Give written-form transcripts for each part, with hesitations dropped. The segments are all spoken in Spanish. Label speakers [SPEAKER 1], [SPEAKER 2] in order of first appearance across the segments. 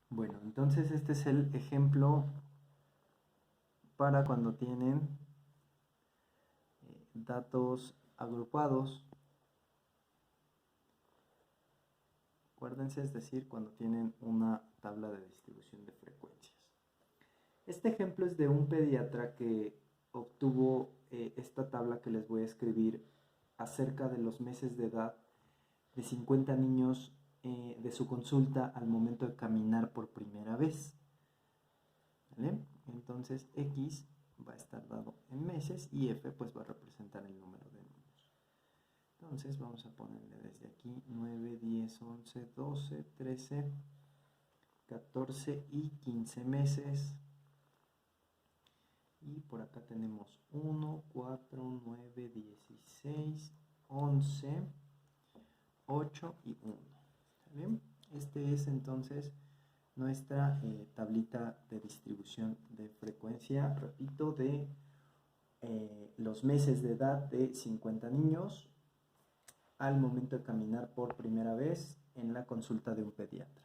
[SPEAKER 1] Bueno, entonces este es el ejemplo para cuando tienen datos agrupados. Acuérdense, es decir, cuando tienen una tabla de distribución de frecuencias. Este ejemplo es de un pediatra que obtuvo esta tabla que les voy a escribir acerca de los meses de edad de 50 niños de su consulta al momento de caminar por primera vez. ¿Vale? Entonces X va a estar dado en meses y F pues va a representar el número de niños. Entonces vamos a ponerle desde aquí 9, 10, 11, 12, 13, 14 y 15 meses. Y por acá tenemos 1, 4, 9, 16, 11, 8 y 1. ¿Está bien? Este es entonces nuestra tablita de distribución de frecuencia, repito, de los meses de edad de 50 niños al momento de caminar por primera vez en la consulta de un pediatra.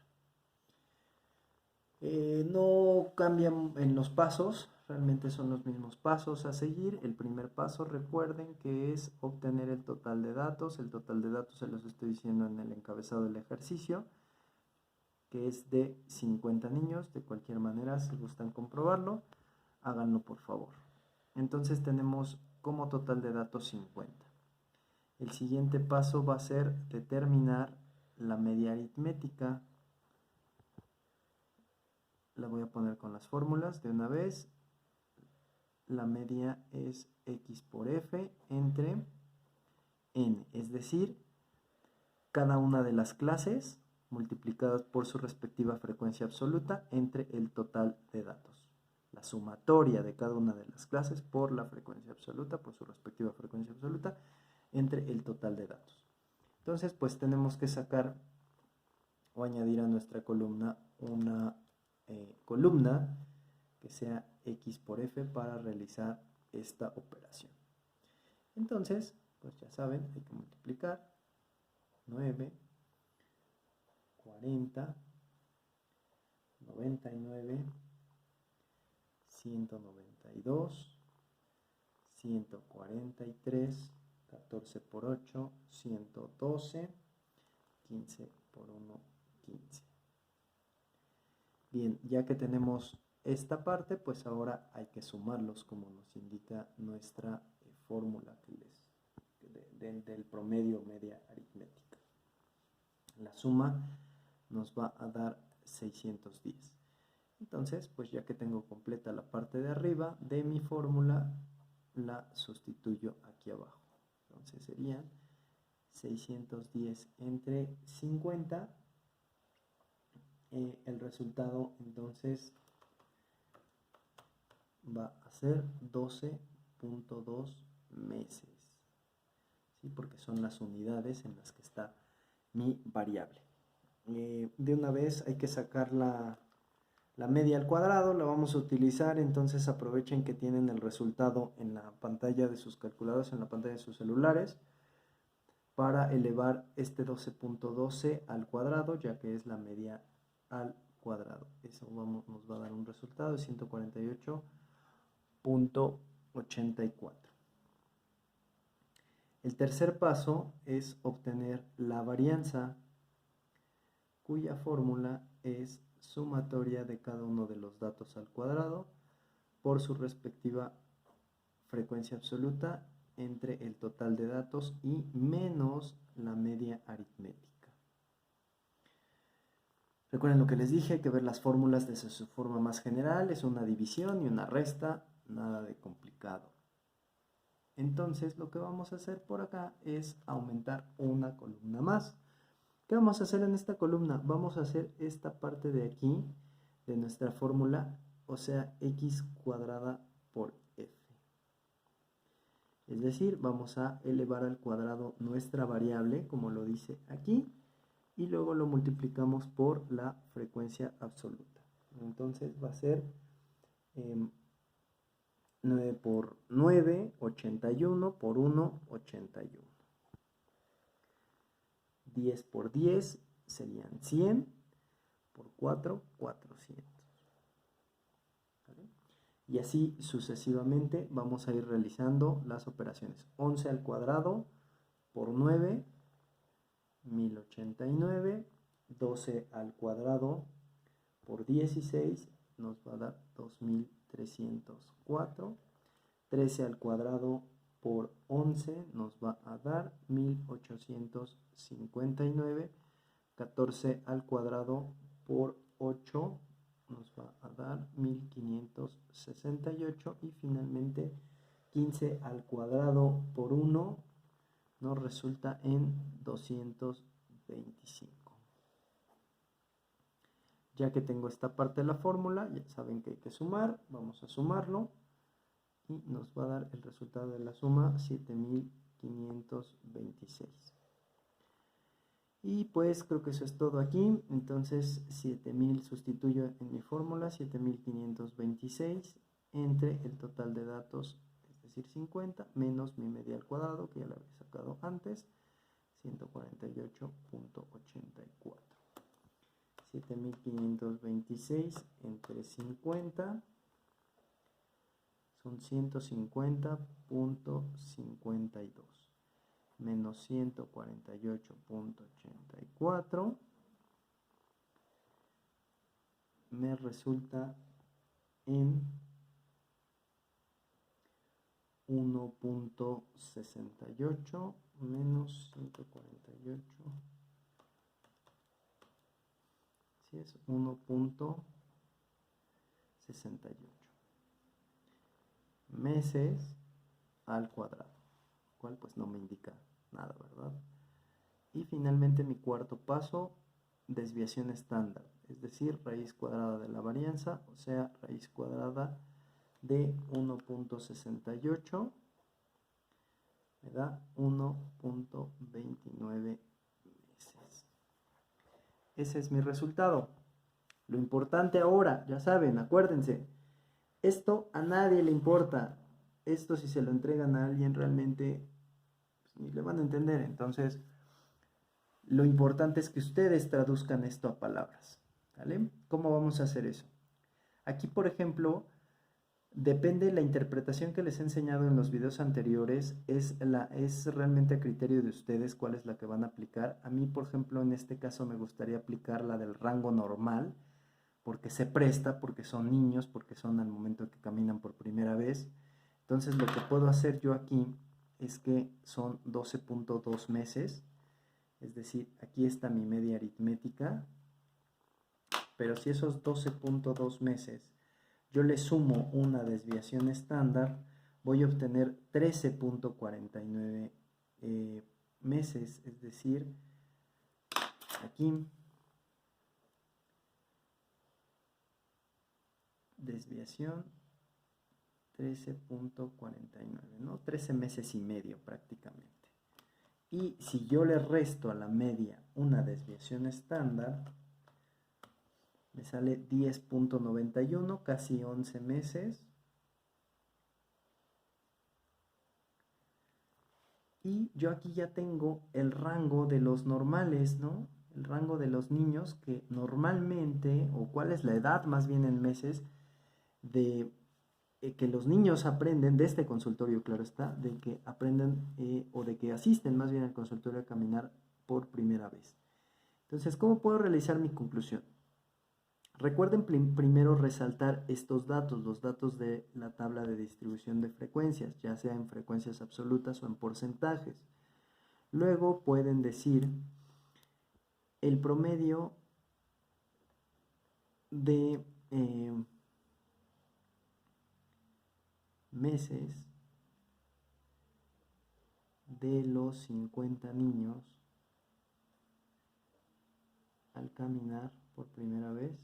[SPEAKER 1] No cambian en los pasos, realmente son los mismos pasos a seguir. El primer paso, recuerden que es obtener el total de datos. El total de datos se los estoy diciendo en el encabezado del ejercicio, que es de 50 niños. De cualquier manera, si gustan comprobarlo, háganlo por favor. Entonces tenemos como total de datos 50. El siguiente paso va a ser determinar la media aritmética. La voy a poner con las fórmulas de una vez. La media es X por F entre N, es decir, cada una de las clases multiplicadas por su respectiva frecuencia absoluta entre el total de datos. La sumatoria de cada una de las clases por la frecuencia absoluta, por su respectiva frecuencia absoluta, entre el total de datos. Entonces, pues tenemos que sacar o añadir a nuestra columna una columna que sea X por F para realizar esta operación. Entonces, pues ya saben, hay que multiplicar 9, 40, 99, 192, 143, 14 por 8, 112, 15 por 1, 15. Bien, ya que tenemos esta parte, pues ahora hay que sumarlos como nos indica nuestra fórmula del promedio media aritmética. La suma nos va a dar 610. Entonces, pues ya que tengo completa la parte de arriba de mi fórmula, la sustituyo aquí abajo. Entonces serían 610 entre 50. El resultado entonces va a ser 12.2 meses, ¿sí? Porque son las unidades en las que está mi variable. De una vez hay que sacar la media al cuadrado, la vamos a utilizar, entonces aprovechen que tienen el resultado en la pantalla de sus calculadoras, en la pantalla de sus celulares, para elevar este 12.12 al cuadrado, ya que es la media al cuadrado. Eso nos va a dar un resultado de 148.84. El tercer paso es obtener la varianza, cuya fórmula es sumatoria de cada uno de los datos al cuadrado por su respectiva frecuencia absoluta entre el total de datos y menos la media aritmética. Recuerden lo que les dije, hay que ver las fórmulas desde su forma más general, es una división y una resta, nada de complicado. Entonces lo que vamos a hacer por acá es aumentar una columna más. ¿Qué vamos a hacer en esta columna? Vamos a hacer esta parte de aquí, de nuestra fórmula, o sea, X cuadrada por F. Es decir, vamos a elevar al cuadrado nuestra variable, como lo dice aquí, y luego lo multiplicamos por la frecuencia absoluta. Entonces va a ser 9 por 9, 81, por 1, 81. 10 por 10 serían 100, por 400. ¿Vale? Y así sucesivamente vamos a ir realizando las operaciones. 11 al cuadrado por 9, 1089. 12 al cuadrado por 16 nos va a dar 2304. 13 al cuadrado por 11 nos va a dar 1859. 14 al cuadrado por 8 nos va a dar 1568. Y finalmente 15 al cuadrado por 1 nos resulta en 225. Ya que tengo esta parte de la fórmula, ya saben que hay que sumar, vamos a sumarlo y nos va a dar el resultado de la suma 7526. Y pues creo que eso es todo aquí. Entonces 7000 sustituyo en mi fórmula, 7526 entre el total de datos, es decir 50, menos mi media al cuadrado, que ya lo había sacado antes, 148.84. 7526 entre 50 son 150.52 menos 148.84 me resulta en 1.68 menos 148. Si es 1.68 meses al cuadrado, cual pues no me indica nada, ¿verdad? Y finalmente mi cuarto paso, desviación estándar, es decir, raíz cuadrada de la varianza, o sea, raíz cuadrada de 1.68 me da 1.29 meses. Ese es mi resultado. Lo importante ahora, ya saben, acuérdense, esto a nadie le importa. Esto si se lo entregan a alguien realmente pues, ni le van a entender. Entonces, lo importante es que ustedes traduzcan esto a palabras. ¿Vale? ¿Cómo vamos a hacer eso? Aquí, por ejemplo, depende de la interpretación que les he enseñado en los videos anteriores, es realmente a criterio de ustedes cuál es la que van a aplicar. A mí, por ejemplo, en este caso me gustaría aplicar la del rango normal, porque se presta, porque son niños, porque son al momento que caminan por primera vez. Entonces lo que puedo hacer yo aquí es que son 12.2 meses, es decir, aquí está mi media aritmética, pero si esos 12.2 meses yo le sumo una desviación estándar, voy a obtener 13.49 meses, es decir, aquí desviación 13.49, ¿no? 13 meses y medio prácticamente. Y si yo le resto a la media una desviación estándar, me sale 10.91, casi 11 meses. Y yo aquí ya tengo el rango de los normales, ¿no? El rango de los niños que normalmente, o cuál es la edad más bien en meses, de que los niños aprenden de este consultorio, claro está, de que aprenden o de que asisten más bien al consultorio a caminar por primera vez. Entonces, ¿cómo puedo realizar mi conclusión? Recuerden primero resaltar estos datos, los datos de la tabla de distribución de frecuencias, ya sea en frecuencias absolutas o en porcentajes. Luego pueden decir el promedio de meses de los 50 niños al caminar por primera vez.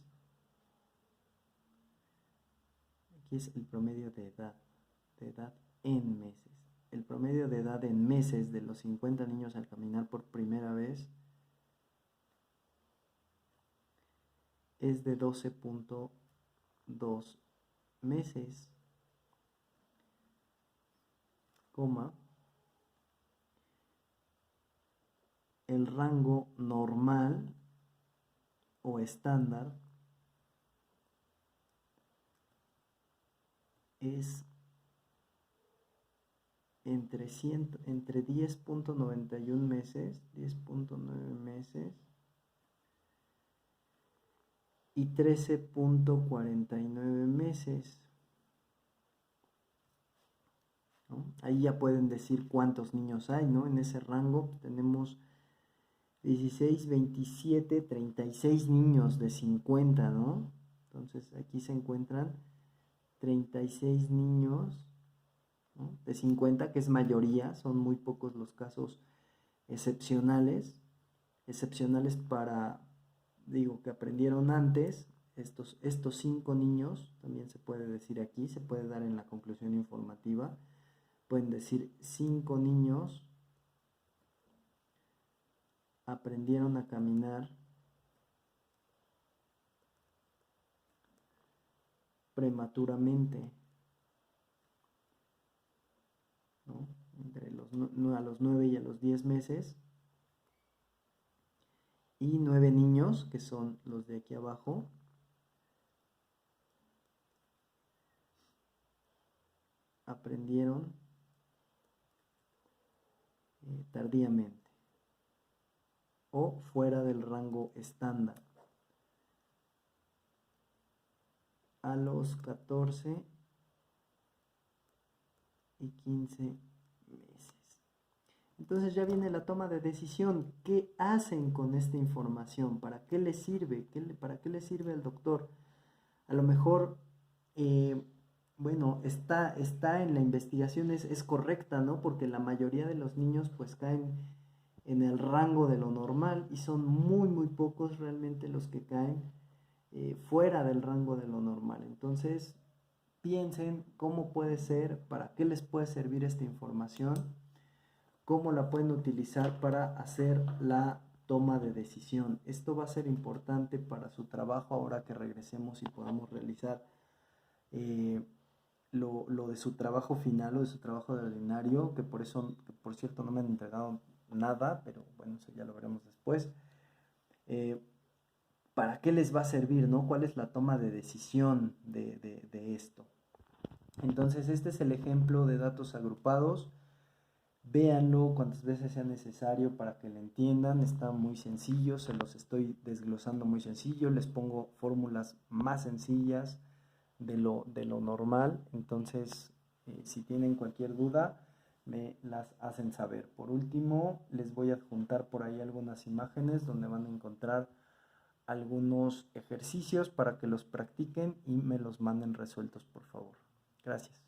[SPEAKER 1] Aquí es el promedio de edad en meses. El promedio de edad en meses de los 50 niños al caminar por primera vez es de 12.2 meses, coma, el rango normal o estándar es entre 10.91 meses, 10.9 meses y 13.49 meses, ¿no? Ahí ya pueden decir cuántos niños hay, ¿no? En ese rango tenemos 16, 27, 36 niños de 50, ¿no? Entonces aquí se encuentran 36 niños, ¿no? De 50, que es mayoría, son muy pocos los casos excepcionales para, digo, que aprendieron antes. Estos 5 niños, también se puede decir aquí, se puede dar en la conclusión informativa, pueden decir 5 niños aprendieron a caminar prematuramente, ¿no? Entre a los 9 y a los 10 meses. Y 9 niños, que son los de aquí abajo, aprendieron tardíamente o fuera del rango estándar a los 14 y 15 meses. Entonces ya viene la toma de decisión. ¿Qué hacen con esta información? ¿Para qué les sirve? ¿Para qué les sirve al doctor? A lo mejor, bueno, está en la investigación, es correcta, ¿no? Porque la mayoría de los niños pues caen en el rango de lo normal y son muy pocos realmente los que caen fuera del rango de lo normal. Entonces, piensen cómo puede ser, para qué les puede servir esta información, cómo la pueden utilizar para hacer la toma de decisión. Esto va a ser importante para su trabajo ahora que regresemos y podamos realizar lo de su trabajo final o de su trabajo de ordinario, que por cierto no me han entregado nada, pero bueno, eso ya lo veremos después. ¿Para qué les va a servir, no? ¿Cuál es la toma de decisión de esto? Entonces, este es el ejemplo de datos agrupados. Véanlo cuantas veces sea necesario para que lo entiendan. Está muy sencillo, se los estoy desglosando muy sencillo. Les pongo fórmulas más sencillas de lo normal. Entonces, si tienen cualquier duda, me las hacen saber. Por último, les voy a adjuntar por ahí algunas imágenes donde van a encontrar algunos ejercicios para que los practiquen y me los manden resueltos, por favor. Gracias.